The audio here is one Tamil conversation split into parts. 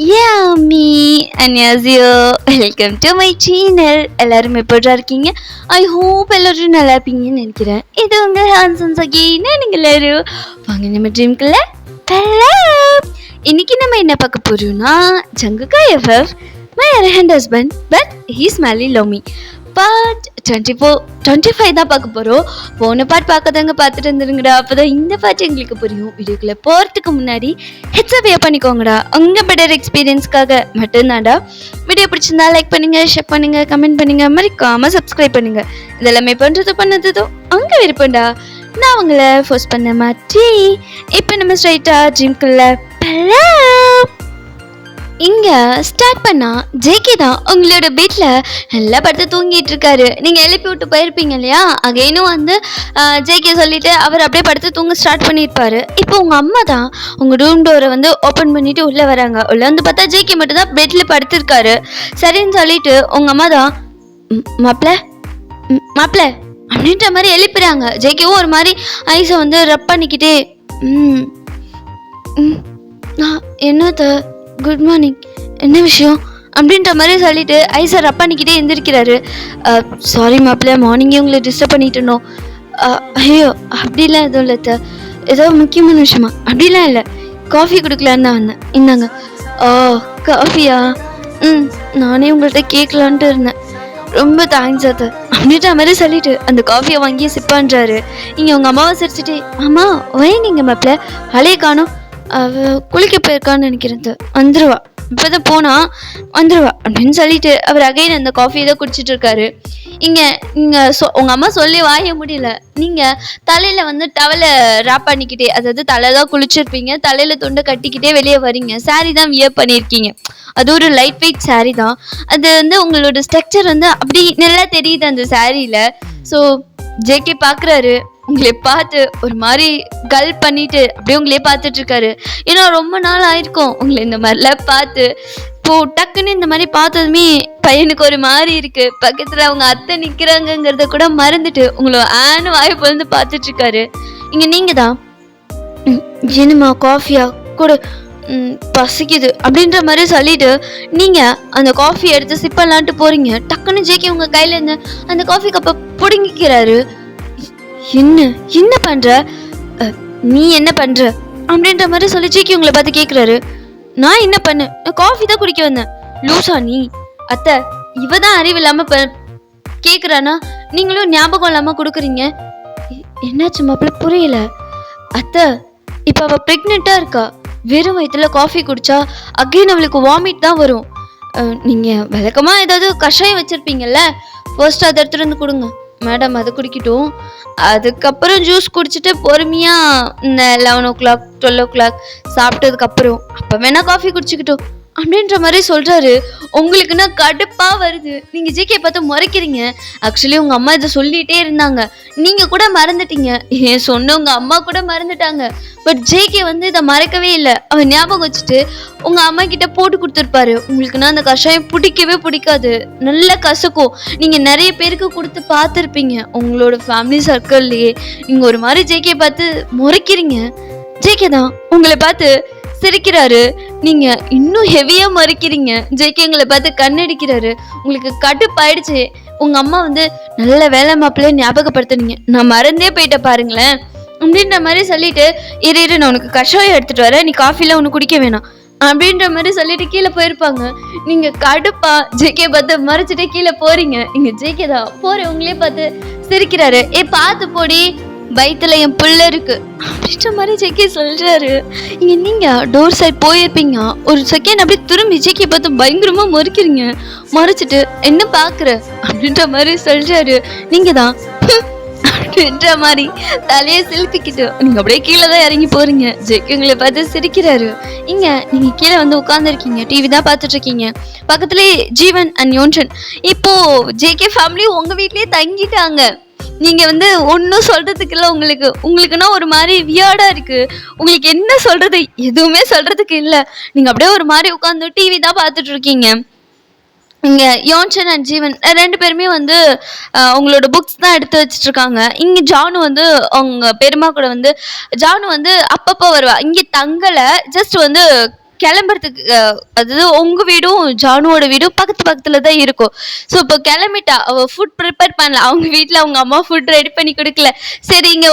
Yami அன்யாசியோ, welcome to my channel. எல்லாரும் எப்படியா இருக்கீங்க? ஐ ஹோப் எல்லாரும் நல்லா இருப்பீங்கன்னு நினைக்கிறேன். இது உங்க ஹான்சன் சகி. நீங்கள் எல்லாரும் வாங்க நம்ம ட்ரீம்குள்ள போலாம். இன்னைக்கு நம்ம என்ன பார்க்க போறோம்னா, ஜங்குகா FF my arrogant husband but he's madly love me part 25 தான் பார்க்க போகிறோம். போன பார்ட் பார்க்காதவங்க பார்த்துட்டு வந்துருங்கடா, அப்போதான் இந்த பார்ட் எங்களுக்கு புரியும். வீடியோக்குள்ளே போகிறதுக்கு முன்னாடி ஹெட்ஸ்அப் பண்ணிக்கோங்கடா, உங்கள் பெட்டர் எக்ஸ்பீரியன்ஸ்க்காக மட்டும்தான்டா. வீடியோ பிடிச்சிருந்தா லைக் பண்ணுங்க, ஷேர் பண்ணுங்க, கமெண்ட் பண்ணுங்க, மறக்காம சப்ஸ்கிரைப் பண்ணுங்க. இதெல்லாமே பண்ணதும் அங்கே விருப்பம்டா. நான் அவங்கள ஃபோர்ஸ் பண்ண மாட்டே. இப்போ நம்ம ஸ்ட்ரைட்டா ட்ரீம்குள்ள போலாம். இங்க ஸ்டார்ட் பண்ணா ஜேகே தான் உங்களோட பெட்ல நல்லா படுத்து தூங்கிட்டு இருக்காரு. நீங்க எழுப்பி விட்டு போயிருப்பீங்க இல்லையா? அகைனும் வந்து ஜேகே சொல்லிட்டு அவர் அப்படியே படுத்து தூங்க ஸ்டார்ட் பண்ணியிருப்பாரு. இப்போ உங்க அம்மா தான் உங்க ரூம் டோரை வந்து ஓப்பன் பண்ணிட்டு உள்ள வராங்க. உள்ள வந்து பார்த்தா ஜேகே மட்டும் தான் பெட்ல படுத்திருக்காரு. சரின்னு சொல்லிட்டு உங்க அம்மா தான் மாப்பிள்ள அப்படின்ற மாதிரி எழுப்புறாங்க. ஜேகேவும் ஒரு மாதிரி ஐஸை வந்து ரப் பண்ணிக்கிட்டே என்னத்த குட் மார்னிங், என்ன விஷயம் அப்படின்ற மாதிரி சொல்லிட்டு ஐஸை ரப் பண்ணிக்கிட்டே எழுந்திருக்கிறாரு. சாரி மாப்பிள்ள, மார்னிங்கே உங்களை டிஸ்டர்ப் பண்ணிட்டனோ. ஐயோ அப்படிலாம் எதுவும் இல்லை, ஏதோ முக்கியமான விஷயமா? அப்படிலாம் இல்லை, காஃபி கொடுக்கலான்னு தான் வந்தேன். இந்தாங்க. ஓ காஃபியா? நானே உங்கள்கிட்ட கேட்கலான்ட்டு இருந்தேன். ரொம்ப தேங்க்ஸ் அத்தை அப்படின்ற மாதிரி சொல்லிட்டு அந்த காஃபியை வாங்கி சிப் பண்ணுறாரு. இங்கே உங்கள் அம்மாவை சிரிச்சுட்டு, அம்மா வைங்க மாப்பிள்ள, அலையை காணும், அவ குளிக்க போயிருக்கான்னு நினைக்கிறது, வந்துருவா, இப்போதான் போனா வந்துருவா அப்படின்னு சொல்லிட்டு அவர் அகைன் அந்த காஃபியை தான் குடிச்சிட்டு இருக்காரு. உங்க அம்மா சொல்லி வாய முடியல. நீங்க தலையில வந்து டவலை ராப் பண்ணிக்கிட்டே, அதாவது தலை தான் குளிச்சிருப்பீங்க, தலையில துண்டை கட்டிக்கிட்டே வெளியே வரீங்க. சாரி தான் வியர் பண்ணியிருக்கீங்க, அது ஒரு லைட் வெயிட் சாரி தான். அது வந்து உங்களோட ஸ்ட்ரக்சர் வந்து அப்படி நல்லா தெரியுது அந்த சாரியில. ஸோ ஜேகே பார்க்குறாரு, உங்களை பார்த்து ஒரு மாதிரி கல் பண்ணிட்டு அப்படியே உங்களே பார்த்துட்டு இருக்காரு. ஏன்னா ரொம்ப நாள் ஆயிருக்கும் உங்களை இந்த மாதிரிலாம் பார்த்து. இப்போ டக்குன்னு இந்த மாதிரி பார்த்ததுமே பையனுக்கு ஒரு மாதிரி இருக்கு. பக்கத்துல அவங்க அத்தை நிக்கிறாங்கிறத கூட மறந்துட்டு உங்களை ஆனு வாய பொழுது பார்த்துட்டு இருக்காரு. நீங்க தான் என்னம்மா காஃபியா கூட பசிக்குது அப்படின்ற மாதிரி சொல்லிட்டு நீங்க அந்த காஃபி எடுத்து சிப்பலான்ட்டு போறீங்க. டக்குன்னு ஜேகே உங்க கையில இருந்து அந்த காஃபி கப்பை பிடுங்கிக்கிறாரு. என்ன பண்ற, நீ என்ன பண்ற அப்படின்ற மாதிரி சொல்லி ஜேகே உங்களை பார்த்து கேட்குறாரு. நான் என்ன பண்ணேன், காஃபி தான் குடிக்க வந்தேன். லூசா நீ? அத்தை இவ தான் அறிவில்லாம கேட்குறானா, நீங்களும் ஞாபகம் இல்லாம கொடுக்குறீங்க. என்னாச்சு மாப்பிள்ள, புரியல. அத்தை இப்போ அவள் ப்ரெக்னெண்ட்டாக இருக்கா. வெறும் வயிற்றுல காஃபி குடிச்சா அகைன் அவளுக்கு வாமிட் தான் வரும். நீங்கள் விளக்கமாக ஏதாவது கஷாயம் வச்சுருப்பீங்கல்ல, ஃபர்ஸ்ட் அதை எடுத்துகிட்டு வந்து கொடுங்க மேடம், அதை குடிக்கட்டும். அதுக்கப்புறம் ஜூஸ் குடிச்சிட்டு பொறுமையாக இந்த 11 o'clock 12 o'clock சாப்பிட்டதுக்கப்புறம் அப்போ வேணா காஃபி குடிச்சிக்கிட்டோம் அப்படின்ற மாதிரி சொல்கிறாரு. உங்களுக்குன்னா கடுப்பாக வருது. நீங்கள் ஜேகே பார்த்து முறைக்கிறீங்க. ஆக்சுவலி உங்கள் அம்மா இதை சொல்லிகிட்டே இருந்தாங்க, நீங்கள் கூட மறந்துட்டீங்க. ஏன் சொன்ன உங்கள் அம்மா கூட மறந்துட்டாங்க. பட் ஜேகே வந்து இதை மறக்கவே இல்லை. அவர் ஞாபகம் வச்சுட்டு உங்கள் அம்மா கிட்ட போட்டு கொடுத்துருப்பாரு. உங்களுக்குன்னா அந்த கஷாயம் பிடிக்கவே பிடிக்காது, நல்லா கசக்கும். நீங்கள் நிறைய பேருக்கு கொடுத்து பார்த்துருப்பீங்க உங்களோட ஃபேமிலி சர்க்கிள்லேயே. நீங்கள் ஒரு மாதிரி ஜேகே பார்த்து முறைக்கிறீங்க. ஜேகே தான் உங்களை பார்த்து சிரிக்கிறாரு. நீங்க இன்னும் ஹெவியா மறிக்கிறீங்க. ஜேகே எங்களை பார்த்து கண்ணடிக்கிறாரு. உங்களுக்கு கடுப்பாயிடுச்சு. உங்க அம்மா வந்து நல்ல வேலை மாப்பிள்ளைய ஞாபகப்படுத்துனீங்க, நான் மறந்தே போயிட்ட பாருங்களேன் அப்படின்ற மாதிரி சொல்லிட்டு, இரு நான் உனக்கு கஷாயம் எடுத்துட்டு வரேன், நீ காஃபில ஒன்று குடிக்க வேணாம் அப்படின்ற மாதிரி சொல்லிட்டு கீழே போயிருப்பாங்க. நீங்க கடுப்பா ஜேகே பார்த்து மறைச்சிட்டே கீழே போறீங்க. இங்க ஜேகே தான் போற உங்களே பார்த்து சிரிக்கிறாரு. பார்த்து போடி, வயிற்றுல என் புள்ள இருக்கு அப்படின்ற மாதிரி ஜேகே சொல்றாரு. நீங்க டோர் சைட் போயிருப்பீங்க, ஒரு செகண்ட் அப்படியே திரும்பி ஜேகே பார்த்து பயங்கரமா மறுக்கிறீங்க. மறைச்சிட்டு என்ன பாக்குற அப்படின்ற மாதிரி சொல்றாரு. நீங்க தான் அப்படின்ற மாதிரி தலையை செலுத்திக்கிட்டு நீங்க அப்படியே கீழே தான் இறங்கி போறீங்க. ஜேகே உங்களை பார்த்து சிரிக்கிறாரு. நீங்க கீழே வந்து உட்காந்துருக்கீங்க, டிவி தான் பார்த்துட்டு இருக்கீங்க. பக்கத்துலேயே ஜீவன் அண்ட் யோன்சன். இப்போ ஜேகே ஃபேமிலி உங்க வீட்லயே தங்கிட்டாங்க. நீங்க வந்து ஒன்றும் சொல்றதுக்கு இல்லை. உங்களுக்குன்னா ஒரு மாதிரி வியர்டா இருக்கு. உங்களுக்கு என்ன சொல்றது, எதுவுமே சொல்றதுக்கு இல்லை. நீங்க அப்படியே ஒரு மாதிரி உட்காந்து டிவி தான் பார்த்துட்டு இருக்கீங்க. இங்க யோன்சன் அண்ட் ஜீவன் 2 பேருமே வந்து உங்களோட புக்ஸ் தான் எடுத்து வச்சுட்டு இருக்காங்க. இங்க ஜானு வந்து அவங்க பெருமா கூட வந்து ஜானு வந்து அப்பப்போ வருவா. இங்க தங்கலை, ஜஸ்ட் வந்து கிளம்புறதுக்கு அதாவது உங்க வீடும் ஜானுவோட வீடும் பக்கத்து பக்கத்துல தான் இருக்கும். ஸோ இப்போ கிளம்பிட்டா, அவ ஃபுட் ப்ரிப்பேர் பண்ணல, அவங்க வீட்டில் அவங்க அம்மா ஃபுட் ரெடி பண்ணி கொடுக்கல. சரி இங்க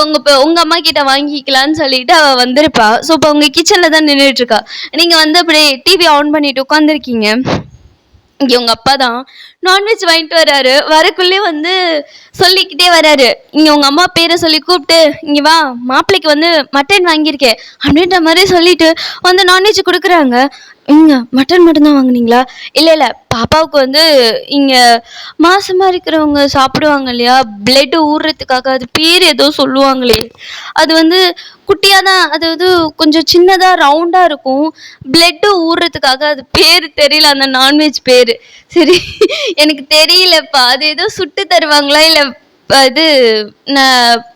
உங்க அம்மா கிட்ட வாங்கிக்கலாம்னு சொல்லிட்டு அவ வந்திருப்பா. ஸோ இப்போ உங்க கிச்சன்ல தான் நின்றுட்டு இருக்கா. நீங்க வந்து அப்படியே டிவி ஆன் பண்ணிட்டு உட்காந்துருக்கீங்க. இங்க உங்க அப்பா தான் நான்வெஜ் வாங்கிட்டு வராரு. வரக்குள்ளே வந்து சொல்லிக்கிட்டே வராரு, இங்க உங்க அம்மா பேரை சொல்லி கூப்பிட்டு, இங்க வா மாப்பிள்ளைக்கு வந்து மட்டன் வாங்கியிருக்கேன் அப்படின்ற மாதிரி சொல்லிட்டு வந்து நான்வெஜ் கொடுக்குறாங்க. இங்க மட்டன் மட்டும்தான் வாங்குனீங்களா? இல்ல இல்ல, பாப்பாவுக்கு வந்து இங்க மாசமா இருக்கிறவங்க சாப்பிடுவாங்க இல்லையா, பிளட் ஊறுறதுக்காக, அது பேர் ஏதோ சொல்லுவாங்களே, அது வந்து குட்டியா தான், அதாவது கொஞ்சம் சின்னதா ரவுண்டா இருக்கும், பிளட் ஊறுறதுக்காக, அது பேர் தெரியல, அந்த நான்வெஜ் பேரு. சரி எனக்கு தெரியலப்பா, அது ஏதோ சுட்டு தருவாங்களா இல்ல இது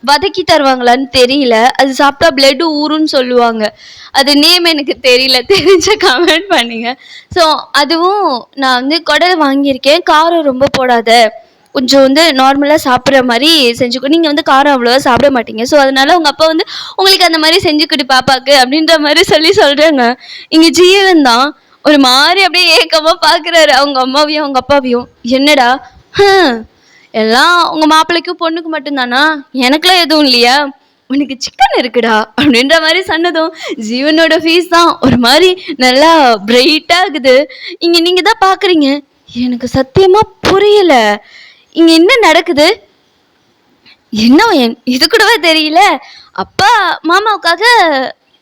வதக்கி தருவாங்களான்னு தெரியல. அது சாப்பிட்டா பிளட் ஊறுன்னு சொல்லுவாங்க. அது நேம் எனக்கு தெரியல, தெரிஞ்ச கமெண்ட் பண்ணுங்க. ஸோ அதுவும் நான் வந்து குடல் வாங்கியிருக்கேன், காரம் ரொம்ப போடாத, கொஞ்சம் வந்து நார்மலாக சாப்பிட்ற மாதிரி செஞ்சுக்கோ, நீங்கள் வந்து காரம் அவ்வளோவா சாப்பிட மாட்டீங்க, ஸோ அதனால உங்கள் அப்பா வந்து உங்களுக்கு அந்த மாதிரி செஞ்சு கொடு பாப்பாக்கு அப்படின்ற மாதிரி சொல்கிறாங்க. இங்கே ஜீவன் தான் ஒரு மாதிரி அப்படியே ஏக்கமாக பார்க்குறாரு அவங்க அம்மாவையும் அவங்க அப்பாவையும். என்னடா எல்லாம் உங்க மாப்பிள்ளைக்கும் பொண்ணுக்கு மட்டும்தானா, எனக்குலாம் எதுவும் இல்லையா, உனக்கு சிக்கன் இருக்குடா அப்படின்ற மாதிரி சொன்னதும் ஜீவனோட ஃபீஸ் தான் ஒரு மாதிரி நல்லா பிரைட்டாக ஆகுது. இங்கே நீங்கள் தான் பார்க்குறீங்க, எனக்கு சத்தியமாக புரியல இங்கே என்ன நடக்குது. என்ன இது கூடவா தெரியல, அப்பா மாமாவுக்காக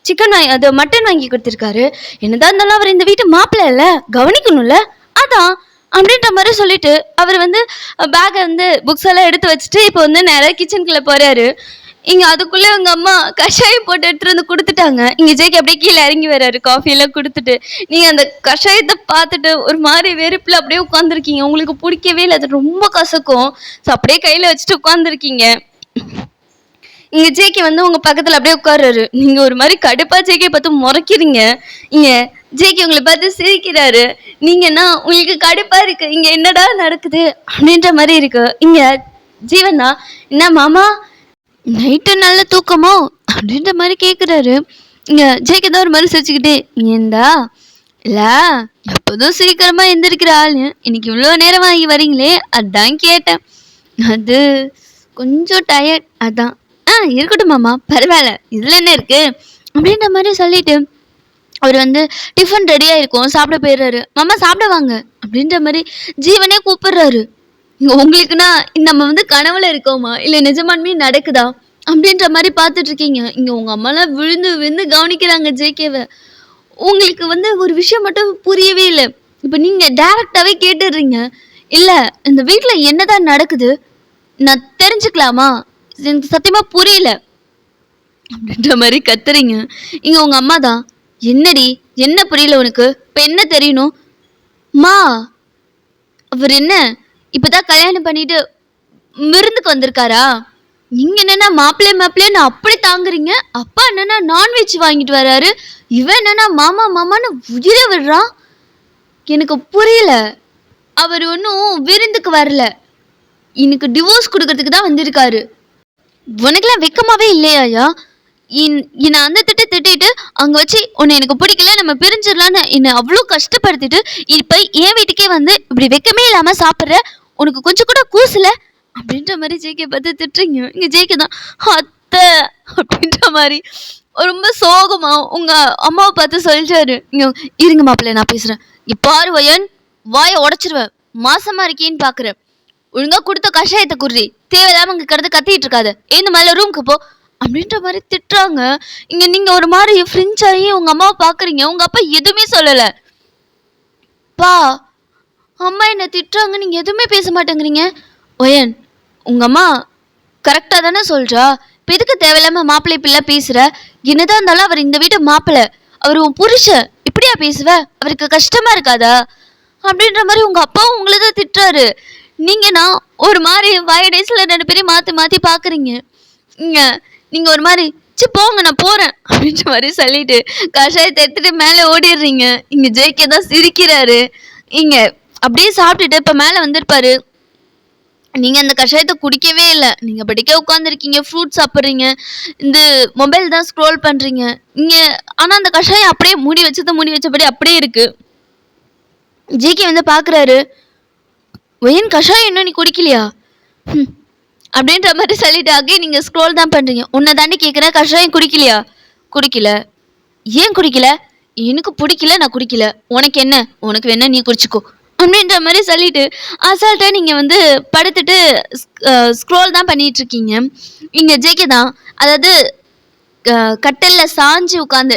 சிக்கன் அது மட்டன் வாங்கி கொடுத்துருக்காரு, என்னதான் இருந்தாலும் அவர் இந்த வீட்டு மாப்பிள்ளை இல்லை, கவனிக்கணும்ல, அதான் அப்படின்ற மாதிரி சொல்லிட்டு அவர் வந்து பேக்கை வந்து புக்ஸ் எல்லாம் எடுத்து வச்சுட்டு இப்போ வந்து நேராக கிச்சனுக்குள்ளே போறாரு. இங்க அதுக்குள்ளே உங்க அம்மா கஷாயம் போட்டு எடுத்துட்டு வந்து கொடுத்துட்டாங்க. இங்க ஜேக்கு அப்படியே கீழே இறங்கி வர்றாரு காஃபி எல்லாம் கொடுத்துட்டு. நீங்க அந்த கஷாயத்தை பார்த்துட்டு ஒரு மாதிரி வெறுப்புல அப்படியே உட்காந்துருக்கீங்க. உங்களுக்கு பிடிக்கவே இல்லை, அது ரொம்ப கசக்கும். ஸோ அப்படியே கையில வச்சுட்டு உட்காந்துருக்கீங்க. இங்க ஜேகே வந்து உங்க பக்கத்துல அப்படியே உட்கார்றாரு. நீங்க ஒரு மாதிரி கடுப்பா ஜேகே பார்த்து முறைக்கிறீங்க. இங்க ஜேகே உங்களை பார்த்து சிரிக்கிறாரு. நீங்கன்னா உங்களுக்கு கடுப்பா இருக்கு, இங்க என்னடா நடக்குது அப்படின்ற மாதிரி இருக்கு. இங்க ஜீவனா, என்ன மாமா நைட்டு நல்ல தூக்கமோ அப்படின்ற மாதிரி கேட்குறாரு. இங்க ஜேகே தான் ஒரு மாதிரி சிரிச்சுக்கிட்டே, ஏண்டா இல்லை எப்போதும் சீக்கிரமா எந்திரிக்கிற ஆள், இன்னைக்கு இவ்வளோ நேரம் ஆகி வரீங்களே அதான் கேட்டேன், அது கொஞ்சம் டயர்ட் அதான். இருக்கட்டும் மாமா, பரவாயில்ல, இதில் என்ன இருக்கு அப்படின்ற மாதிரி சொல்லிட்டு அவர் வந்து டிஃபன் ரெடியாக இருக்கும், சாப்பிட போயிடுறாரு. மாமா சாப்பிட வாங்க அப்படின்ற மாதிரி ஜீவனே கூப்பிடுறாரு. உங்களுக்குன்னா நம்ம வந்து கனவுல இருக்கோமா இல்லை நிஜமான்மே நடக்குதா அப்படின்ற மாதிரி பார்த்துட்டு இருக்கீங்க. இங்கே உங்கள் அம்மாலாம் விழுந்து விழுந்து கவனிக்கிறாங்க ஜேகேவை. உங்களுக்கு வந்து ஒரு விஷயம் மட்டும் புரியவே இல்லை. இப்போ நீங்கள் டைரக்டாகவே கேட்டுடுறீங்க, இல்லை இந்த வீட்டில் என்னதான் நடக்குது நான் தெரிஞ்சுக்கலாமா, எனக்கு சத்தியமாக புரியல அப்படின்ற மாதிரி கத்துறீங்க. இங்கே உங்கள் அம்மா தான், என்னடி என்ன புரியல உனக்கு, இப்போ என்ன தெரியணும் மா, அவர் என்ன இப்போதான் கல்யாணம் பண்ணிட்டு விருந்துக்கு வந்திருக்காரா, நீங்க என்னன்னா மாப்பிள்ளைன்னு அப்படி தாங்குறீங்க, அப்பா என்னன்னா நான்வெஜ் வாங்கிட்டு வராரு, இவன் என்னன்னா மாமா மாமான்னு உயிரை விடுறான், எனக்கு புரியல. அவர் ஒன்றும் விருந்துக்கு வரல, எனக்கு டிவோர்ஸ் கொடுக்கறதுக்கு தான் வந்திருக்காரு. உனக்குலாம் வெக்கமாவே இல்லையா? என்னை அந்த திட்டிட்டு அங்கே வச்சு உன்னை எனக்கு பிடிக்கல நம்ம பிரிஞ்சிடலான்னு என்னை அவ்வளோ கஷ்டப்படுத்திட்டு இப்போ என் வீட்டுக்கே வந்து இப்படி வெக்கமே இல்லாமல் சாப்பிட்ற, உனக்கு கொஞ்சம் கூட கூசல அப்படின்ற மாதிரி ஜேகே பார்த்து திட்டுறீங்க. இங்கே ஜேகே தான், அத்தை அப்படின்ற மாதிரி ரொம்ப சோகமா உங்க அம்மாவை பார்த்து சொல்லிட்டாரு. இங்கே இருங்க மாப்பிள்ளை நான் பேசுகிறேன், இப்பாரு வயன் வாயை உடச்சிருவேன், மாசமா இருக்கேன்னு பார்க்குறேன், ஒழுங்கா கொடுத்த கஷாயத்தை குர்றி, தேவையில்லாம அங்கே கிடந்து கத்திட்டு இருக்காது, ஏன்னு மேலே ரூமுக்கு போ அப்படின்ற மாதிரி திட்டுறாங்க. இங்க நீங்க ஒரு மாதிரி ஃப்ரெஞ்ச் ஆகி உங்க அம்மாவை பாக்குறீங்க. உங்க அப்பா எதுவுமே சொல்லல. பா அம்மா என்ன திட்டுறாங்க, நீங்க எதுவுமே பேச மாட்டேங்கிறீங்க. ஒயன் உங்க அம்மா கரெக்டா தானே சொல்றா, இப்ப எதுக்கு தேவையில்லாம மாப்பிள்ளை பிள்ளை பேசுற, என்னதான் இருந்தாலும் அவர் இந்த வீட்டு மாப்பிள்ளை, அவர் உன் புருஷன், இப்படியா பேசுவ, அவருக்கு கஷ்டமா இருக்காதா அப்படின்ற மாதிரி உங்க அப்பாவும் உங்களை தான் திட்டுறாரு. நீங்கன்னா ஒரு மாதிரி வயடேஸ்ல 2 பேரையும் மாத்தி மாத்தி பாக்குறீங்க. நீங்க ஒரு மாதிரி சி போங்க நான் போறேன் அப்படின்ற மாதிரி சொல்லிட்டு கஷாயத்தை எடுத்துட்டு மேலே ஓடிடுறீங்க. இங்க ஜேகே தான் சிரிக்கிறாரு. இங்க அப்படியே சாப்பிட்டுட்டு இப்ப மேலே வந்திருப்பாரு. நீங்க அந்த கஷாயத்த குடிக்கவே இல்ல. நீங்க பாட்டுக்கே உட்கார்ந்திருக்கீங்க, ஃப்ரூட்ஸ் சாப்பிடுறீங்க, இந்த மொபைல் தான் ஸ்க்ரோல் பண்றீங்க. இங்க ஆனா அந்த கஷாயம் அப்படியே மூடி வச்சபடி அப்படியே இருக்கு. ஜேகே வந்து பார்க்குறாரு. "ஒயன் கஷாயம் இன்னும் நீ குடிக்கலையா?" "ஹ்ம்." அப்படின்ற மாரி சொல்லிட்டு அகைன் நீங்க ஸ்க்ரோல் தான் பண்றீங்க. "உன்ன தாண்டி கேட்கிறேன், கஷாயம் குடிக்கலையா?" "குடிக்கல." "ஏன் குடிக்கல?" "எனக்கு புடிக்கல, நான் குடிக்கல. உனக்கு என்ன? உனக்கு வேணா நீ குடிச்சுக்கோ." அப்படின்ற மாரி சொல்லிட்டு, அசால்ட்டா நீங்க வந்து படுத்துட்டு ஸ்க்ரோல் தான் பண்ணிட்டுருக்கீங்க. இங்க ஜேகே தான். அதாவது கட்டில்ல சாஞ்சு உட்காந்து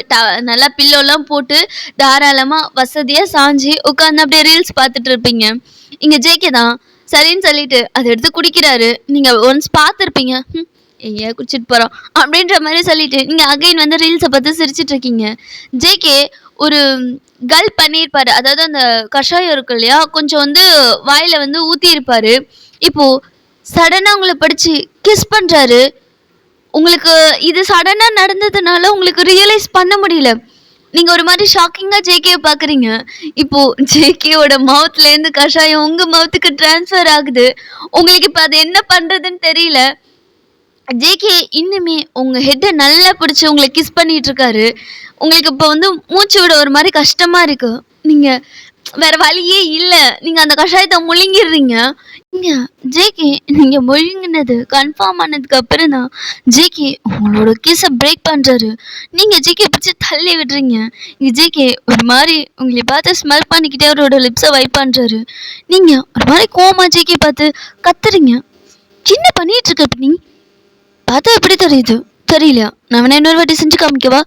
நல்லா பில்லோலாம் போட்டு தாராளமா வசதியா சாஞ்சு உட்காந்து அப்படியே ரீல்ஸ் பார்த்துட்டு இருப்பீங்க. இங்க ஜேகே தான் சரின்னு சொல்லிட்டு அதை எடுத்து குடிக்கிறாரு. நீங்க ஒன்ஸ் பார்த்துருப்பீங்க. எங்கேயா குடிச்சிட்டு போறோம் அப்படின்ற மாதிரி சொல்லிட்டு நீங்க அகைன் வந்து ரீல்ஸை பார்த்து சிரிச்சிட்டு இருக்கீங்க. ஜேகே ஒரு கல் பண்ணியிருப்பாரு. அதாவது அந்த கஷாயம் இருக்கு இல்லையா, கொஞ்சம் வந்து வாயில வந்து ஊத்தி இருப்பாரு. இப்போ சடனா உங்களை படிச்சு கிஸ் பண்றாரு. உங்களுக்கு இது சடனா நடந்ததுனால உங்களுக்கு ரியலைஸ் பண்ண முடியல. நீங்க ஒரு மாரி ஷாக்கிங்கா ஜேகேவ பார்க்குறீங்க. இப்போ ஜேகேவோட மவுத்லேருந்து கஷாயம் உங்க மவுத்துக்கு ட்ரான்ஸ்ஃபர் ஆகுது. உங்களுக்கு இப்ப அது என்ன பண்றதுன்னு தெரியல. ஜேகே இன்னுமே உங்க ஹெட்ட நல்லா பிடிச்சு உங்கள கிஸ் பண்ணிட்டு இருக்காரு. உங்களுக்கு இப்ப வந்து மூச்சு விட ஒரு மாரி கஷ்டமா இருக்கு. நீங்க வேற வழியே இல்ல. நீங்க அந்த கஷாயத்த முழுங்கிடுறீங்க. இங்க ஜேகே நீங்க முழுங்குனது கன்ஃபார்ம் ஆனதுக்கு அப்புறம் தான் ஜேகே உங்களோட கிஸ்ஸ பிரேக் பண்றாரு. நீங்க ஜேகே பிடிச்சு தள்ளி விடுறீங்க. இங்க ஜேகே ஒரு மாரி உங்களை பார்த்து ஸ்மெல் பண்ணிக்கிட்டே அவரோட லிப்ஸ வைப் பண்றாரு. நீங்க ஒரு மாரி கோவமா ஜேகே பார்த்து கத்துறீங்க. என்ன பண்ணிட்டு இருக்க இப்ப நீ? பார்த்தா எப்படி தெரியுது? தெரியலையா? நான் வேணா இன்னொரு வாட்டி செஞ்சு காமிக்கவா?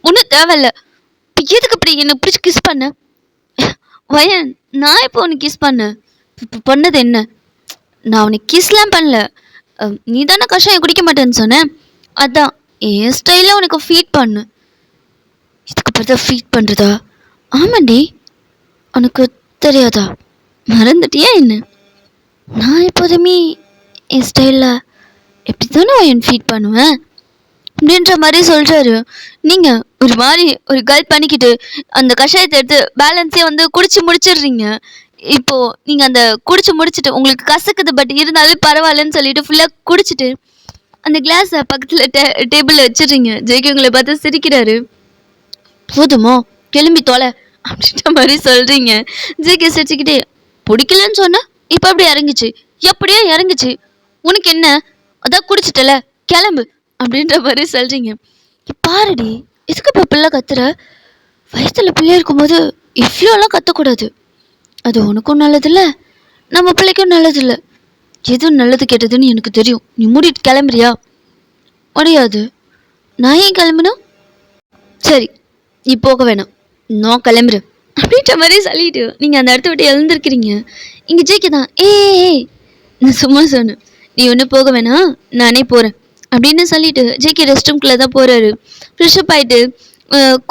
ஒன்றும் தேவையில்ல. இப்ப எதுக்கு இப்படி என்ன பிடிச்சி கிஸ் பண்ண? வயன், நான் எப்போ உனக்கு கிஸ் பண்ணேன்? இப்போ பண்ணது என்ன? நான் உனக்கு கிஸ்லாம் பண்ணல. நீ தானே கஷாயம் குடிக்க மாட்டேன்னு சொன்ன. அதான் என் ஸ்டைலில் உனக்கு ஃபீட் பண்ணு. இதுக்கு அப்புறம் தான் ஃபீட் பண்ணுறதா? ஆமாண்டி. உனக்கு தெரியாதா? மறந்துட்டியா என்ன? நான் எப்போதுமே என் ஸ்டைலில் எப்படி தானே என் ஃபீட் பண்ணுவேன் அப்படின்ற மாதிரி சொல்கிறாரு. நீங்கள் ஒரு மாதிரி ஒரு கல் பண்ணிக்கிட்டு அந்த கஷாயத்தை எடுத்து பேலன்ஸே வந்து குடிச்சு முடிச்சிடுறீங்க. இப்போது நீங்கள் அந்த குடிச்சு முடிச்சுட்டு உங்களுக்கு கசக்குது பட் இருந்தாலும் பரவாயில்லன்னு சொல்லிட்டு ஃபுல்லாக குடிச்சிட்டு அந்த கிளாஸை பக்கத்தில் டேபிளில் வச்சிடுறீங்க. ஜெய்கே உங்களை பார்த்து சிரிக்கிறாரு. போதுமோ கிளம்பி தொலை அப்படின்ற மாதிரி சொல்கிறீங்க. ஜேகே சிரிச்சுக்கிட்டே பிடிக்கலன்னு சொன்ன இப்போ அப்படி இறங்குச்சு. எப்படியோ இறங்குச்சு, உனக்கு என்ன? அதான் குடிச்சிட்டல, கிளம்பு அப்படின்ற மாதிரி சொல்கிறீங்க. பாருடி, எதுக்கு இப்போ பிள்ளை கத்துற? வயசில் பிள்ளை இருக்கும்போது இவ்வளோலாம் கத்தக்கூடாது. அது உனக்கும் நல்லதில்லை, நம்ம பிள்ளைக்கும் நல்லதில்லை. எதுவும் நல்லது கெட்டதுன்னு எனக்கு தெரியும். நீ மூடிட்டு கிளம்புறியா? முடியாது. நான் ஏன் கிளம்பணும்? சரி, நீ போக வேணாம், நான் கிளம்புறேன் அப்படின்ற மாதிரி சொல்லிட்டு நீங்கள் அந்த இடத்த விட்டு எழுந்திருக்கிறீங்க. இங்கே ஜேகே தான் ஏய் நான் சும்மா சொன்னேன், நீ ஒன்றும் போக வேணாம், நானே போகிறேன் அப்படின்னு சொல்லிட்டு ஜேகே ரெஸ்ட் ரூம்குள்ளே தான் போகிறாரு. ஃப்ரெஷ்அப் ஆகிட்டு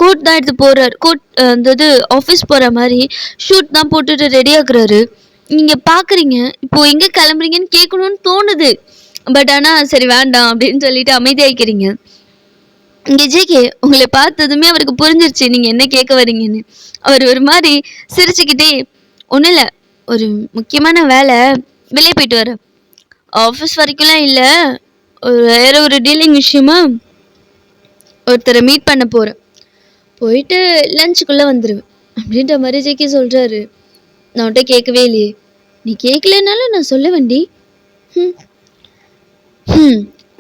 கோட் தான் எடுத்து போகிறாரு. கோட் அந்த இது ஆஃபீஸ் போகிற மாதிரி ஷூட் தான் போட்டுட்டு ரெடி ஆகுறாரு. நீங்கள் பார்க்குறீங்க. இப்போது எங்கே கிளம்புறீங்கன்னு கேட்கணும்னு தோணுது. பட் ஆனால் சரி வேண்டாம் அப்படின்னு சொல்லிட்டு அமைதியாகிக்கிறீங்க. இங்கே ஜேகே உங்களை பார்த்ததுமே அவருக்கு புரிஞ்சிருச்சு நீங்கள் என்ன கேட்க வரீங்கன்னு. அவர் ஒரு மாதிரி சிரிச்சுக்கிட்டே, ஒன்றும் இல்லை, ஒரு முக்கியமான வேலை, வெளியே போயிட்டு வரேன். ஆஃபீஸ் வரைக்கும்லாம் இல்லை, வேற ஒரு டீலிங் விஷயமா ஒருத்தரை மீட் பண்ண போகிறேன். போயிட்டு லஞ்சுக்குள்ளே வந்துடுவேன் அப்படின்ற மாதிரி ஜேகே சொல்கிறாரு. நான் உன்கிட்ட கேட்கவே இல்லையே. நீ கேட்கலனாலும் நான் சொல்ல வேண்டி.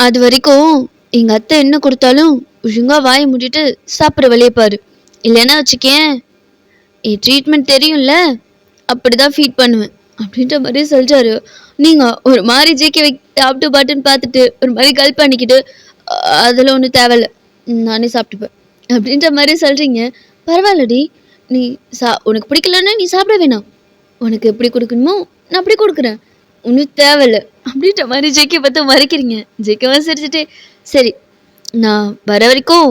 அது வரைக்கும் எங்கள் அத்தை என்ன கொடுத்தாலும் ஒழுங்காக வாயை மூடிட்டு சாப்பிட்ற வழியை பாரு. இல்லைன்னா வச்சுக்கேன், என் ட்ரீட்மெண்ட் தெரியும்ல, அப்படி தான் ஃபீட் பண்ணுவேன் அப்படின்ற மாதிரி சொல்கிறாரு. நீங்கள் ஒரு மாதிரி ஜேகே டாப் டு பாட்டுன்னு பார்த்துட்டு ஒரு மாதிரி கல் பண்ணிக்கிட்டு, அதில் ஒன்றும் தேவையில்லை, நானே சாப்பிட்டுப்பேன் அப்படின்ற மாதிரி சொல்கிறீங்க. பரவாயில்லடி, நீ உனக்கு பிடிக்கலன்னு நீ சாப்பிட வேணாம். உனக்கு எப்படி கொடுக்கணுமோ நான் அப்படி கொடுக்குறேன், ஒன்றும் தேவையில்லை அப்படின்ற மாதிரி ஜேகே பார்த்து மறைக்கிறீங்க. ஜேகேவா சிரிச்சுட்டு, சரி நான் வர வரைக்கும்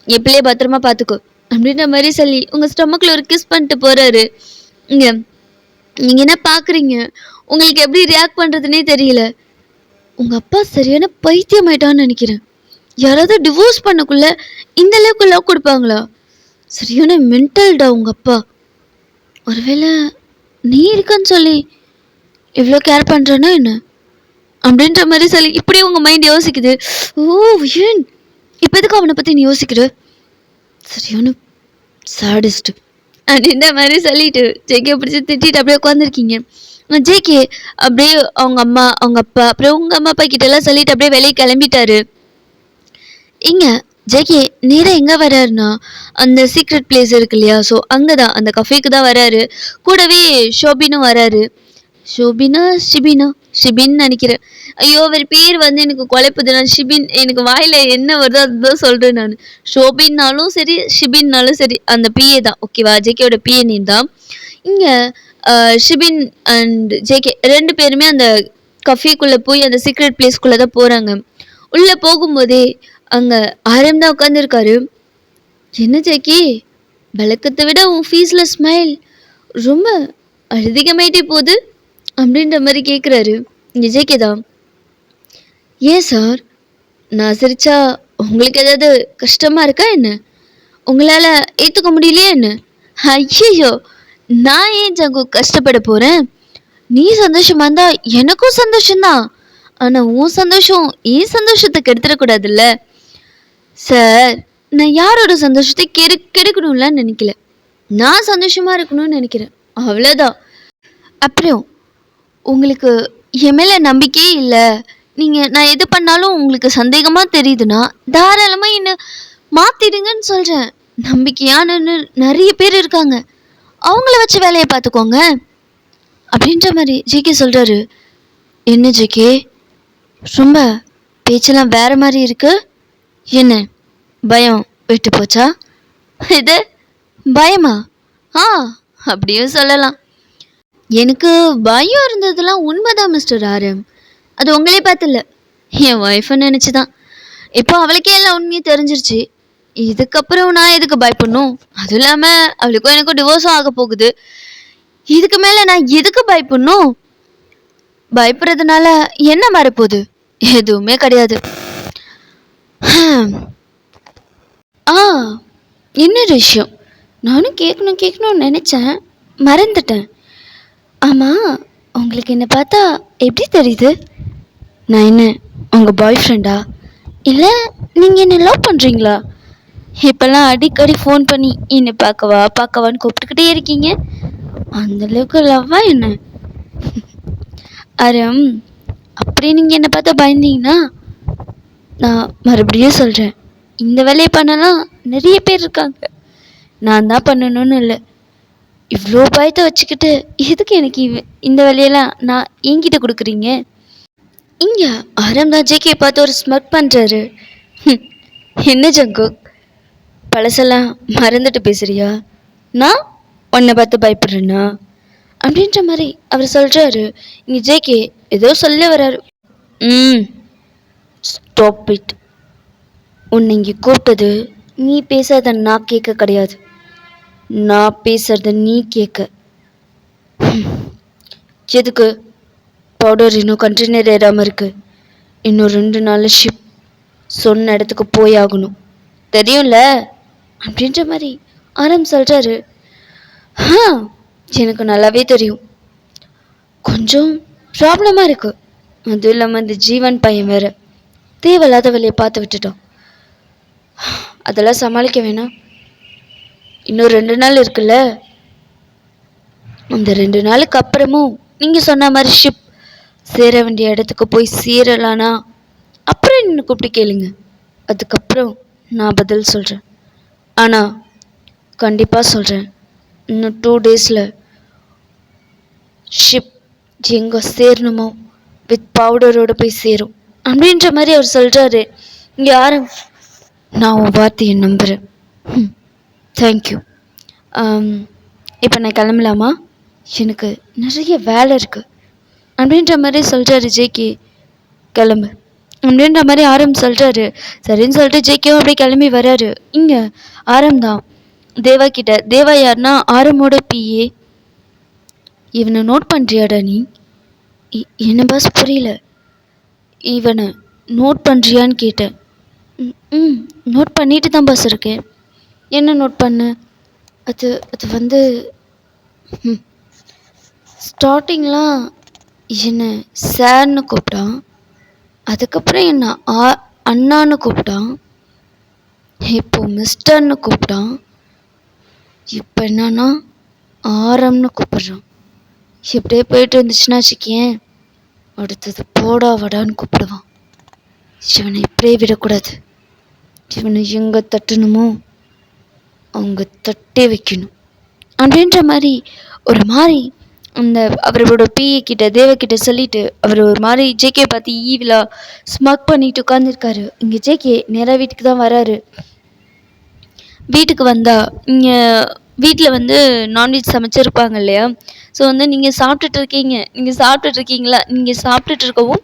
என் பிள்ளைய பத்திரமா பார்த்துக்கோ அப்படின்ற மாதிரி சொல்லி உங்கள் ஸ்டொமக்கில் ஒரு கிஸ் பண்ணிட்டு போகிறாரு. இங்கே நீங்கள் என்ன பார்க்குறீங்க? உங்களுக்கு எப்படி ரியாக்ட் பண்ணுறதுனே தெரியல. உங்கள் அப்பா சரியான பைத்தியம் ஆயிட்டான்னு நினைக்கிறேன். யாராவது டிவோர்ஸ் பண்ணக்குள்ள இந்த அளவுக்கு லவ் கொடுப்பாங்களா? சரியான மென்டல்டா உங்கள் அப்பா. ஒருவேளை நீ இருக்கன்னு சொல்லி இவ்வளோ கேர் பண்ணுறேன்னா என்ன அப்படின்ற மாதிரி சொல்லி இப்படி உங்கள் மைண்ட் யோசிக்குது. ஓ ஏன் இப்போ எதுக்கு அவனை பற்றி நீ யோசிக்கிற, சரியான சாடிஸ்ட் அப்படின்ற மாதிரி சொல்லிட்டு ஜேகே பிடிச்சி திட்டிட்டு அப்படியே உட்காந்துருக்கீங்க. ஜேகே அப்படியே அவங்க அம்மா அவங்க அப்பா அப்புறம் உங்கள் அம்மா அப்பா கிட்ட எல்லாம் சொல்லிட்டு அப்படியே வெளியே கிளம்பிட்டாரு. இங்க ஜேகே நேரா எங்க வராருன்னா அந்த சீக்ரெட் பிளேஸ் இருக்கு இல்லையா, ஸோ அங்கதான் அந்த கஃபேக்கு தான் வராரு. கூடவே ஷோபினும் வராரு. ஷோபினா ஷிபினா ஷிபின் நினைக்கிறேன். ஐயோ அவர் பேர் வந்து எனக்கு குழப்புது. நான் ஷிபின் எனக்கு வாயில என்ன வருதோ அதுதான் சொல்றேன் நான். ஷோபின்னாலும் சரி ஷிபின்னாலும் சரி அந்த பிஏ தான் ஓகேவா, ஜேகேயோட பிஏ நேம் தான். இங்க ஷிபின் அண்ட் ஜேகே ரெண்டு பேருமே அந்த கஃபேக்குள்ள போய் அந்த சீக்ரெட் பிளேஸ்க்குள்ள தான் போறாங்க. உள்ள போகும்போதே அங்க ஆரம் தான் உட்காந்துருக்காரு. என்ன ஜேகே வழக்கத்தை விட உன் ஃபீஸ்ல ஸ்மைல் ரொம்ப அதிகமாயிட்டே போகுது அப்படின்ற மாதிரி கேட்குறாரு. இங்க ஜேகே தான், ஏன் சார் நான் சிரிச்சா உங்களுக்கு ஏதாவது கஷ்டமா இருக்கா என்ன, உங்களால ஏத்துக்க முடியலையா என்ன? ஐயோ நான் ஏன் ஜங்கு கஷ்டப்பட போறேன், நீ சந்தோஷமா இருந்தா எனக்கும் சந்தோஷம்தான். ஆனா உன் சந்தோஷம் என் சந்தோஷத்தை கெடுத்துடக்கூடாதுல்ல சார். நான் யாரோட சந்தோஷத்தை கெடுக்கணும்ல நினைக்கல, நான் சந்தோஷமா இருக்கணும்னு நினைக்கிறேன் அவ்வளோதான். அப்புறம் உங்களுக்கு என் மேல நம்பிக்கையே இல்லை, நீங்க நான் எது பண்ணாலும் உங்களுக்கு சந்தேகமா தெரியுதுன்னா தாராளமா என்ன மாத்திடுங்கன்னு சொல்றேன். நம்பிக்கையான நிறைய பேர் இருக்காங்க, அவங்கள வச்சு வேலையை பார்த்துக்கோங்க அப்படின்ற மாதிரி ஜேகே சொல்றாரு. என்ன ஜேகே ரொம்ப பேச்செல்லாம் வேற மாதிரி இருக்கு, என்ன பயம் விட்டு போச்சா? இது பயமா? ஆ அப்படியும் சொல்லலாம். எனக்கு பயம் இருந்ததெல்லாம் உண்மைதான் மிஸ்டர் ஆரம், அது உங்களே பார்த்துல என் ஒய்ஃபை நினச்சி தான். இப்போ அவளுக்கே எல்லாம் உண்மையும் தெரிஞ்சிருச்சு, இதுக்கப்புறம் நான் எதுக்கு பயப்படணும்? அதுவும் இல்லாமல் அவளுக்கும் எனக்கும் டிவோர்ஸும் ஆக போகுது, இதுக்கு மேலே நான் எதுக்கு பயப்படணும்? பயப்படுறதுனால என்ன மாறப்போகுது? எதுவுமே கிடையாது. ஆ இன்னொரு விஷயம் நானும் கேட்கணும்னு நினச்சேன், மறந்துட்டேன். ஆமாம் உங்களுக்கு என்னை பார்த்தா எப்படி தெரியுது? நான் என்ன உங்கள் பாய் ஃப்ரெண்டா, இல்லை நீங்கள் என்ன லவ் பண்ணுறீங்களா? இப்போல்லாம் அடிக்கடி ஃபோன் பண்ணி என்னை பார்க்கவான்னு கூப்பிட்டுக்கிட்டே இருக்கீங்க, அந்தளவுக்கு லவ்வா என்ன? அரம் அப்படி நீங்கள் என்னை பார்த்தா பயந்தீங்கன்னா நான் மறுபடியும் சொல்கிறேன், இந்த வேலையை பண்ணலாம் நிறைய பேர் இருக்காங்க, நான் தான் பண்ணணும்னு இல்லை. இவ்வளோ பயத்தை வச்சுக்கிட்டு எதுக்கு எனக்கு இந்த வேலையெல்லாம் நான் என்கிட்ட கொடுக்குறீங்க? இங்கே ஆரம் தான் ஜேகே பார்த்து ஒரு ஸ்மக் பண்ணுறாரு. என்ன ஜங்குக் பழசெல்லாம் மறந்துட்டு பேசுறியா? நான் உன்னை பார்த்து பயப்படுறேன்னா அப்படின்ற மாதிரி அவர் சொல்கிறாரு. இங்கே ஜேகே ஏதோ சொல்ல வர்றாரு. Stop it. உன்னை இங்கே கூப்பிட்டது நீ பேசாத நான் கேட்க கிடையாது, நான் பேசுறத நீ கேட்க. எதுக்கு? பவுடர் இன்னும் கண்டெய்னர் ஏறாமல் இருக்கு, இன்னும் 2 நாள் ஷிப், சொன்ன இடத்துக்கு போய் ஆகணும் தெரியும்ல அப்படின்ற மாதிரி ஆரம் சொல்கிறாரு. எனக்கு நல்லாவே தெரியும், கொஞ்சம் ப்ராப்ளமாக இருக்கு, அதுவும் இல்லாமல் இந்த ஜீவன் பையன் வேற தேவையில்லாத வேலையை பார்த்து விட்டுட்டோம், அதெல்லாம் சமாளிக்க வேணாம். இன்னும் 2 நாள் இருக்குல்ல, அந்த 2 நாளுக்கு அப்புறமும் நீங்கள் சொன்ன மாதிரி ஷிப் சேர வேண்டிய இடத்துக்கு போய் சேரலானா அப்புறம் என்ன கூப்பிட்டு கேளுங்க, அதுக்கப்புறம் நான் பதில் சொல்கிறேன். ஆனால் கண்டிப்பாக சொல்கிறேன், இன்னும் 2 டேஸில் ஷிப் எங்கே சேரணுமோ வித் பவுடரோடு போய் சேரும் அப்படின்ற மாதிரி அவர் சொல்கிறாரு. இங்கே யாரும் நான் உன் வார்த்தையை நம்புகிறேன். தேங்க்யூ. இப்போ நான் கிளம்பலாமா? எனக்கு நிறைய வேலை இருக்குது அப்படின்ற மாதிரி சொல்கிறாரு ஜேகே. கிளம்பு அப்படின்ற மாதிரி ஆரம் சொல்கிறாரு. சரின்னு சொல்லிட்டு ஜேகேவும் அப்படியே கிளம்பி வராரு. இங்கே ஆரம் தான் தேவா கிட்ட. தேவா யாருன்னா ஆரமோட பிஏ. இவனை நோட் பண்ணுறியாடா நீ? என்ன பாஸ் புரியல. இவனை நோட் பண்ணுறியான்னு கேட்டேன். நோட் பண்ணிட்டு தான் பாஸ் இருக்கேன். என்ன நோட் பண்ண? அது வந்து ஸ்டார்டிங்லாம் என்ன சார்னு கூப்பிட்டான். அதுக்கப்புறம் என்ன அண்ணான்னு கூப்பிட்டான். இப்போ மிஸ்டர்னு கூப்பிட்டான். இப்போ என்னன்னா ஆரம்னு கூப்பிடுறான். இப்படியே போயிட்டு இருந்துச்சுன்னா வச்சுக்கேன், அடுத்தது போடா வடான்னு கூப்பிடுவான். இவனை இப்படியே விடக்கூடாது. இவனை எங்கே தட்டணுமோ அவங்க தட்டே வைக்கணும் அப்படின்ற மாதிரி ஒரு மாதிரி அந்த அவரோட பிஏ கிட்ட தேவக்கிட்ட சொல்லிட்டு அவர் ஒரு மாதிரி ஜேகே பார்த்து ஈவிலா ஸ்மக் பண்ணிட்டு உட்காந்துருக்காரு. இங்கே ஜேகே நேராக வீட்டுக்கு தான் வராரு. வீட்டுக்கு வந்தா இங்கே வீட்டில் வந்து நான்வெஜ் சமைச்சிருப்பாங்க இல்லையா. ஸோ வந்து நீங்கள் சாப்பிட்டுட்ருக்கீங்களா, நீங்கள் சாப்பிட்டுட்டு இருக்கவும்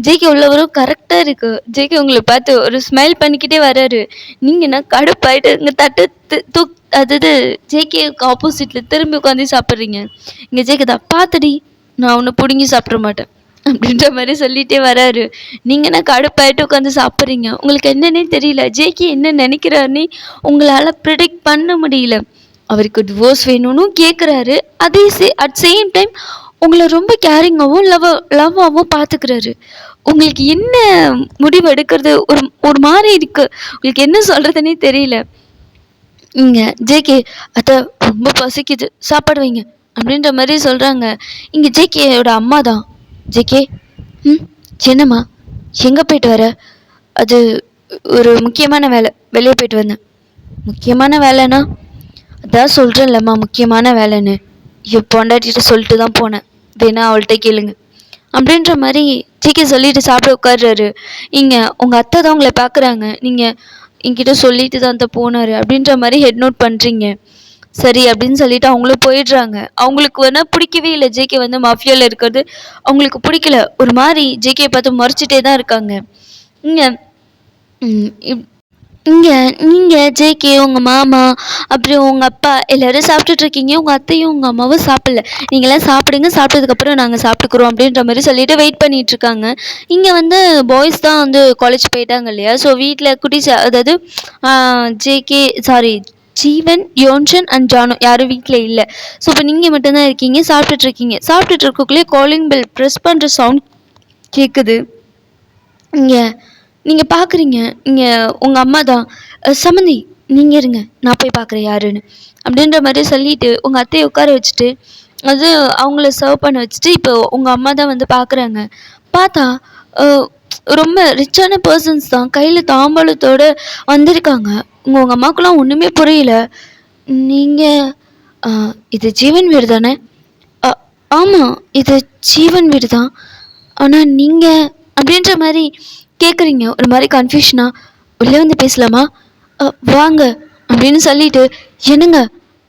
ஜேகே உள்ளவரும் கரெக்டாக இருக்குது. ஜேகே உங்களை பார்த்து ஒரு ஸ்மைல் பண்ணிக்கிட்டே வர்றாரு. நீங்கன்னா கடுப்பாயிட்டு இங்கே தட்டு அதாவது ஜேகேக்கு ஆப்போசிட்டில் திரும்பி உட்காந்து சாப்பிட்றீங்க. இங்கே ஜேகே தான் பார்த்துடி, நான் ஒன்று பிடுங்கி சாப்பிட மாட்டேன் அப்படின்ற மாதிரி சொல்லிகிட்டே வராரு. நீங்கன்னா கடுப்பாயிட்டு உட்காந்து சாப்பிட்றீங்க. உங்களுக்கு என்னன்னே தெரியல, ஜேகே என்ன நினைக்கிறாருன்னு உங்களால் ப்ரிடிக்ட் பண்ண முடியல. அவருக்கு டிவோர்ஸ் வேணும்னு கேட்குறாரு. அட் சேம் டைம் உங்களை ரொம்ப கேரிங்காகவும் லவ்வாகவும் பார்த்துக்கிறாரு. உங்களுக்கு என்ன முடிவு எடுக்கிறது ஒரு மாதிரி இருக்குது. உங்களுக்கு என்ன சொல்கிறதுனே தெரியல. இங்கே ஜேகே அத்தை ரொம்ப பசிக்குது, சாப்பாடு வைங்க அப்படின்ற மாதிரி சொல்கிறாங்க. இங்கே ஜேகேயோட அம்மா தான். ஜேகே என்னம்மா எங்கே போயிட்டு வர? அது ஒரு முக்கியமான வேலை, வெளியே போயிட்டு வந்தேன். முக்கியமான வேலைன்னா? அதான் சொல்கிறேன்லம்மா முக்கியமான வேலைன்னு. பொண்டாட்டிகிட்ட சொல்லிட்டு தான் போனேன், வேணா அவள்கிட்ட கேளுங்க அப்படின்ற மாதிரி ஜேகே சொல்லிட்டு சாப்பிட உட்காடுறாரு. இங்கே உங்கள் அத்தை தான் உங்களை பார்க்குறாங்க. நீங்கள் என்கிட்ட சொல்லிட்டு தான் அந்த போனார் அப்படின்ற மாதிரி ஹெட் நோட் பண்ணுறீங்க. சரி அப்படின்னு சொல்லிட்டு அவங்களும் போயிடுறாங்க. அவங்களுக்கு வேணால் பிடிக்கவே இல்லை ஜேகே வந்து மாஃபியாவில் இருக்கிறது. அவங்களுக்கு பிடிக்கல. ஒரு மாதிரி ஜேகே பார்த்து முறைச்சிட்டே தான் இருக்காங்க. இங்கே நீங்கள் ஜேகே, உங்கள் மாமா, அப்புறம் உங்கள் அப்பா எல்லோரும் சாப்பிட்டுட்ருக்கீங்க. உங்கள் அத்தையும் உங்கள் அம்மாவும் சாப்பிடல. நீங்களாம் சாப்பிடுங்க, சாப்பிட்டதுக்கப்புறம் நாங்கள் சாப்பிட்டுக்குறோம் அப்படின்ற மாதிரி சொல்லிட்டு வெயிட் பண்ணிகிட்ருக்காங்க. இங்கே வந்து பாய்ஸ் தான் வந்து காலேஜ் போயிட்டாங்க இல்லையா. ஸோ வீட்டில் குட்டீஸ், அதாவது ஜீவன், யோன்ஷன் அண்ட் ஜானு யாரும் வீட்டில் இல்லை. ஸோ இப்போ நீங்கள் மட்டும்தான் இருக்கீங்க, சாப்பிட்டுட்டு இருக்கக்குள்ளேயே காலிங் பெல் ப்ரெஸ் பண்ணுற சவுண்ட் கேட்குது. இங்கே நீங்கள் பார்க்குறீங்க, இங்கே உங்கள் அம்மா தான். சம்மந்தி நீங்கள் இருங்க, நான் போய் பார்க்குறேன் யாருன்னு அப்படின்ற மாதிரி சொல்லிவிட்டு உங்கள் அத்தையை உட்கார வச்சுட்டு அது அவங்கள சர்வ் பண்ண வச்சுட்டு இப்போ உங்கள் அம்மா தான் வந்து பார்க்குறாங்க. பார்த்தா ரொம்ப ரிச்சான பர்சன்ஸ் தான் கையில் தாம்பாளத்தோடு வந்திருக்காங்க. உங்கள் அம்மாவுக்குலாம் ஒன்றுமே புரியல. நீங்கள் இது ஜீவன் வீடு தானே? ஆமாம், இது ஜீவன் வீடு தான். ஆனால் நீங்கள் அப்படின்ற மாதிரி கேட்குறீங்க. ஒரு மாதிரி கன்ஃபியூஷனா. உள்ளே வந்து பேசலாமா? வாங்க அப்படின்னு சொல்லிட்டு என்னங்க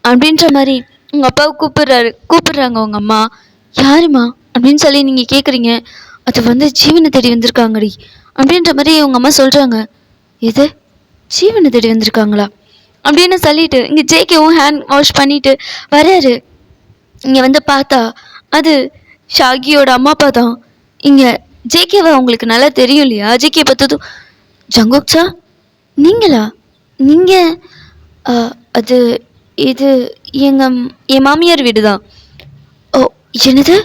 அப்படின்ற மாதிரி உங்கள் அப்பாவை கூப்பிடுறாங்க உங்கள் அம்மா. யாருமா அப்படின்னு சொல்லி நீங்கள் கேட்குறீங்க. அது வந்து ஜீவனை தேடி வந்திருக்காங்கடி அப்படின்ற மாதிரி உங்கள் அம்மா சொல்கிறாங்க. எது ஜீவனை தேடி வந்திருக்காங்களா அப்படின்னு சொல்லிட்டு இங்கே ஜேகேவும் ஹேண்ட் வாஷ் பண்ணிட்டு வராரு. இங்கே வந்து பார்த்தா அது ஷாகியோட அம்மா அப்பா தான். இங்கே ஜேகேவை உங்களுக்கு நல்லா தெரியும் இல்லையா. ஜேகே பார்த்ததும் ஜங்குக் சார் நீங்களா? நீங்கள் அது இது என் மாமியார் வீடு தான். ஓ என்னது,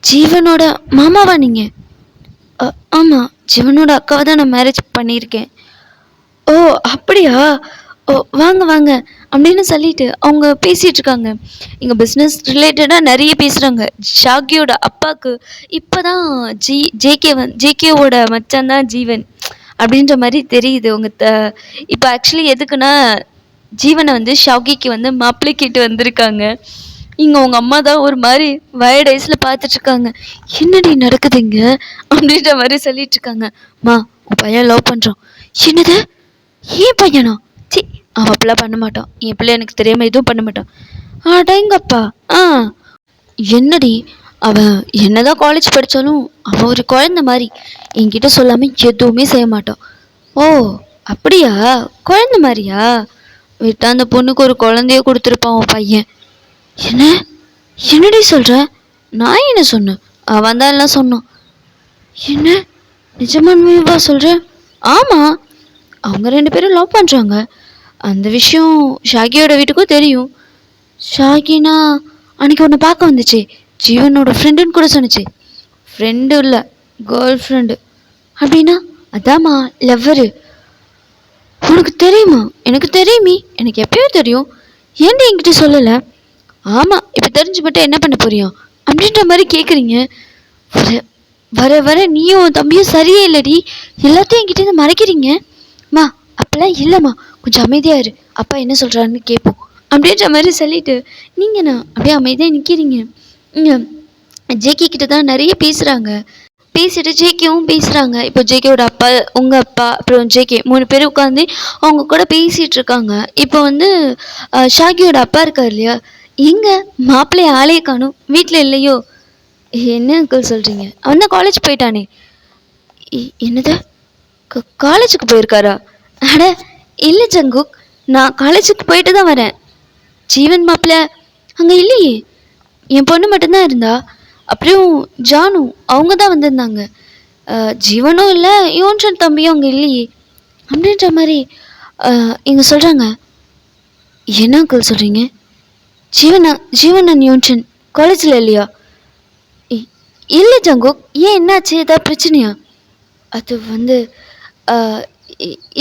ஜீவனோட மாமாவா நீங்கள்? ஆமாம், ஜீவனோட அக்காவை தான் நான் மேரேஜ் பண்ணியிருக்கேன். ஓ அப்படியா? ஓ வாங்க வாங்க அப்படின்னு சொல்லிட்டு அவங்க பேசிகிட்டு இருக்காங்க. இங்கே பிஸ்னஸ் ரிலேட்டடாக நிறைய பேசுகிறாங்க. ஷாகியோட அப்பாவுக்கு இப்போ தான் ஜேகேவோட மச்சான் தான் ஜீவன் அப்படின்ற மாதிரி தெரியுது. இப்போ ஆக்சுவலி எதுக்குன்னா ஜீவனை வந்து ஷாகிக்கு வந்து மாப்பிள்ளைக்கிட்டு வந்திருக்காங்க. இங்கே உங்கள் அம்மா தான் ஒரு மாதிரி வயர்ட் ஐஸில் பார்த்துட்ருக்காங்க. என்னடி நடக்குதுங்க அப்படின்ற மாதிரி சொல்லிட்டு இருக்காங்க. மா உன் பையன் லவ் பண்ணுறான். என்னது, ஏன் பையனா? சி அவன் அப்படிலாம் பண்ண மாட்டான். என் பிள்ளை எனக்கு தெரியாமல் எதுவும் பண்ண மாட்டான். அடேங்கப்பா. என்னடி, அவன் என்னதான் காலேஜ் படித்தாலும் அவன் ஒரு குழந்த மாதிரி என்கிட்ட சொல்லாமல் எதுவுமே செய்ய மாட்டான். ஓ அப்படியா, குழந்த மாதிரியா? விட்டா அந்த பொண்ணுக்கு ஒரு குழந்தைய கொடுத்துருப்பான் உன் பையன். என்னடி சொல்கிற? நான் என்ன சொன்னேன், அவன் தான் எல்லாம் சொன்னான். என்ன நிஜமானவா சொல்கிற? ஆமாம், அவங்க 2 பேரும் லவ் பண்ணுறாங்க. அந்த விஷயம் ஷாகியோட வீட்டுக்கும் தெரியும். ஷாகினா அன்றைக்கி ஒன்று பார்க்க வந்துச்சு, ஜீவனோட ஃப்ரெண்டுன்னு கூட சொன்னுச்சு. ஃப்ரெண்டு இல்லை, கேர்ள் ஃப்ரெண்டு. அப்படின்னா அதாம்மா லவ்வரு. உனக்கு தெரியுமா? எனக்கு தெரியுமே, எனக்கு எப்பயோ தெரியும். ஏன்டி என்கிட்ட சொல்லலை? ஆமாம், இப்போ தெரிஞ்சு மட்டும் என்ன பண்ண போறியா அப்படின்ற மாதிரி கேட்குறீங்க. வர வர வர நீயும் உன் தம்பியும் சரியே இல்லடி. எல்லாத்தையும் என்கிட்ட இருந்து மறைக்கிறீங்க. மா அப்பெல்லாம் இல்லைம்மா, கொஞ்சம் அமைதியாக இரு, அப்பா என்ன சொல்கிறாருன்னு கேட்போம் அப்படின்ற மாதிரி சொல்லிட்டு நீங்கண்ணா அப்படியே அமைதியாக நிற்கிறீங்க. இங்கே ஜேகே கிட்ட தான் நிறைய பேசுகிறாங்க. பேசிட்டு ஜேகேவும் பேசுகிறாங்க. இப்போ ஜேகேவோட அப்பா, உங்கள் அப்பா, அப்புறம் ஜேகே 3 பேர் உட்காந்து அவங்க கூட பேசிகிட்டு இருக்காங்க. இப்போ வந்து ஷாகியோட அப்பா இருக்கார் இல்லையா, எங்கே மாப்பிள்ளைய ஆளையே காணும், வீட்டில் இல்லையோ? என்ன அங்கிள் சொல்கிறீங்க? அவன் தான் காலேஜ் போயிட்டானே. என்னது, காலேஜுக்கு போயிருக்காரா? அட இல்லை ஜங்குக், நான் காலேஜுக்கு போயிட்டு தான் வரேன். ஜீவன் மாப்பிள்ள அங்கே இல்லையே, என் பொண்ணு மட்டும்தான் இருந்தா. அப்புறம் ஜானு அவங்க தான் வந்திருந்தாங்க. ஜீவனும் இல்லை, யோன்சன் தம்பியும் அங்கே இல்லையே அப்படின்ற மாதிரி இங்கே சொல்கிறாங்க. என்ன அங்கிள் சொல்கிறீங்க? ஜீவன் யோன்சன் காலேஜில் இல்லையா? இல்லை ஜங்குக், ஏன் என்னாச்சு, ஏதாவது பிரச்சனையா? அது வந்து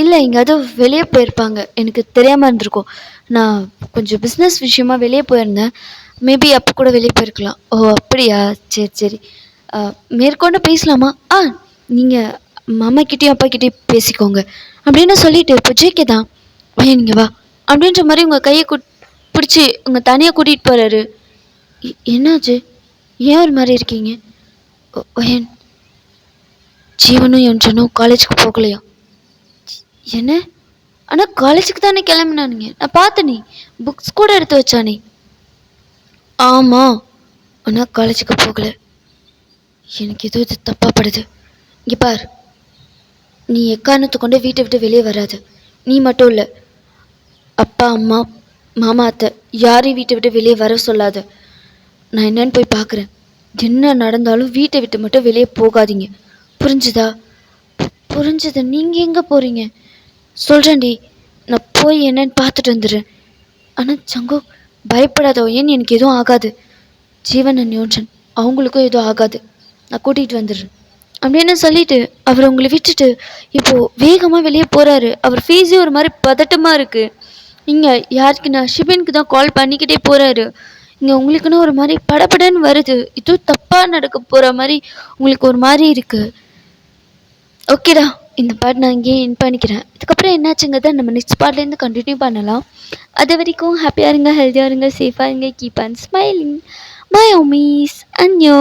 இல்லை, எங்கேயாவது வெளியே போயிருப்பாங்க, எனக்கு தெரியாமல் இருந்திருக்கும். நான் கொஞ்சம் பிஸ்னஸ் விஷயமா வெளியே போயிருந்தேன். மேபி அப்போ கூட வெளியே போயிருக்கலாம். ஓ அப்படியா, சரி சரி. மேற்கொண்டு பேசலாமா? நீங்கள் மாமாக்கிட்டேயும் அப்பாக்கிட்டேயும் பேசிக்கோங்க அப்படின்னு சொல்லிட்டு இப்போ ஜேகே தான் ஏன் நீங்கள் வா அப்படின்ற மாதிரி உங்கள் கையை பிடிச்சி உங்கள் தனியாக கூட்டிகிட்டு போகிறாரு. என்னாச்சு, ஏன் ஒரு மாதிரி இருக்கீங்க? ஏன் ஜீவனும் யோன்சனும் காலேஜுக்கு போகலையா? என்ன? ஆனால் காலேஜுக்கு தானே கிளம்பினானுங்க, நான் பார்த்தனே, புக்ஸ் கூட எடுத்து வச்சானே. ஆமாம், ஆனால் காலேஜுக்கு போகலை. எனக்கு எதுவும் இது தப்பாக படுது. இங்கே பார், நீ எக்காரணத்தை கொண்டு வீட்டை விட்டு வெளியே வராது. நீ மட்டும் இல்லை, அப்பா அம்மா மாமா அத்தை யாரையும் வீட்டை விட்டு வெளியே வர சொல்லாத. நான் என்னன்னு போய் பார்க்குறேன். என்ன நடந்தாலும் வீட்டை விட்டு மட்டும் வெளியே போகாதீங்க, புரிஞ்சுதா? புரிஞ்சுது. நீங்கள் எங்கே போகிறீங்க? சொல்கிறேன்டி, நான் போய் என்னன்னு பார்த்துட்டு வந்துடுறேன். ஆனால் சங்கோ பயப்படாதோ, ஏன்னு எனக்கு எதுவும் ஆகாது. ஜீவன் அண்ட் யோன்சன் அவங்களுக்கும் எதுவும் ஆகாது, நான் கூட்டிகிட்டு வந்துடுறேன் அப்படின்னு சொல்லிட்டு அவர் உங்களை விட்டுட்டு இப்போது வேகமாக வெளியே போகிறாரு. அவர் ஃபேஸே ஒரு மாதிரி பதட்டமாக இருக்குது. இங்கே யாருக்கு, நான் ஷிபினுக்கு தான் கால் பண்ணிக்கிட்டே போகிறாரு. இங்கே உங்களுக்குன்னு ஒரு மாதிரி படபடன்னு வருது, இதுவும் தப்பாக நடக்க போகிற மாதிரி உங்களுக்கு ஒரு மாதிரி இருக்குது. ஓகேடா, இந்த பாட் நான் இங்கேயே என் பண்ணிக்கிறேன். இதுக்கப்புறம் என்னாச்சுங்கிறத நம்ம நெக்ஸ்ட் பார்ட்லேருந்து கண்டினியூ பண்ணலாம். அது வரைக்கும் ஹாப்பியாக இருங்க, ஹெல்த்தியாக இருங்க, சேஃபாக இருங்க, கீப் ஆன் ஸ்மைலிங். பை ஓமீஸ், அன்யோ.